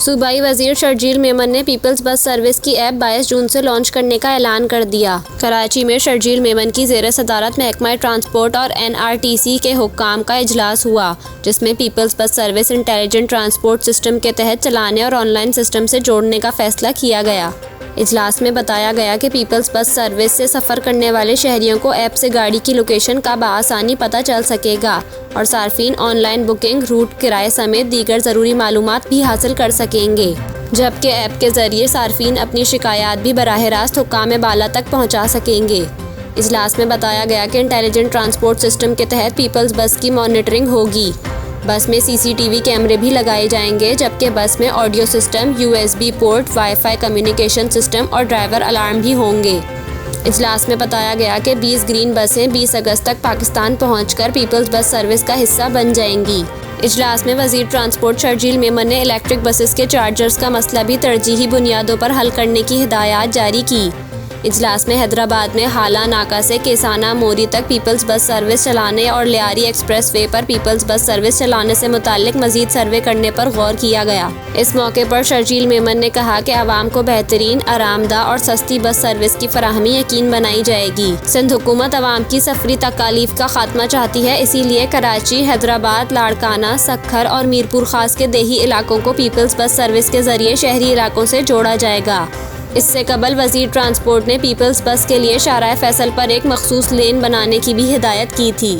सूबाई वजीर शर्जील मेमन ने पीपल्स बस सर्विस की ऐप 22 जून से लॉन्च करने का ऐलान कर दिया। कराची में शर्जील मेमन की ज़ेर सदारत महकमा ट्रांसपोर्ट और NRTC के हुक्काम का इजलास हुआ, जिसमें peoples bus service intelligent transport system के तहत चलाने और ऑनलाइन सिस्टम से जोड़ने का फैसला किया गया। इजलास में बताया गया कि पीपल्स बस सर्विस से सफ़र करने वाले शहरियों को ऐप से गाड़ी की लोकेशन का बआसानी पता चल सकेगा और सार्फिन ऑनलाइन बुकिंग, रूट किराए समेत दीगर ज़रूरी मालूमात भी हासिल कर सकेंगे, जबकि ऐप के ज़रिए सार्फिन अपनी शिकायत भी बराह रास्त हुक्काम बाला तक पहुँचा सकेंगे। इजलास में बताया गया कि इंटेलिजेंट ट्रांसपोर्ट सिस्टम के तहत पीपल्स बस की मॉनिटरिंग होगी। बस में CCTV कैमरे भी लगाए जाएंगे, जबकि बस में audio system, USB port, wifi communication system और ड्राइवर अलार्म भी होंगे। इजलास में बताया गया कि 20 ग्रीन बसें 20 अगस्त तक पाकिस्तान पहुंचकर पीपल्स बस सर्विस का हिस्सा बन जाएंगी। इजलास में वजीर ट्रांसपोर्ट शर्जील मेमन ने इलेक्ट्रिक बसेस के चार्जर्स का मसला भी तरजीही बुनियादों पर हल करने की हिदायत जारी की। इजलास में हैदराबाद में हाला नाका से केसाना मोरी तक पीपल्स बस सर्विस चलाने और लियारी एक्सप्रेस वे पर पीपल्स बस सर्विस चलाने से मुताल्लिक मजीद सर्वे करने पर गौर किया गया। इस मौके पर शर्जील मेमन ने कहा कि आवाम को बेहतरीन, आरामदा और सस्ती बस सर्विस की फराहमी यकीन बनाई जाएगी। सिंध हुकूमत आवाम की सफरी तकालीफ का खात्मा चाहती है, इसीलिए कराची, हैदराबाद, लाड़काना, सक्खर और मीरपुर खास के देही इलाकों को पीपल्स बस सर्विस के जरिए शहरी इलाकों से जोड़ा जाएगा। इससे कबल वजीर ट्रांसपोर्ट ने पीपल्स बस के लिए शाहराह फैसल पर एक मखसूस लेन बनाने की भी हिदायत की थी।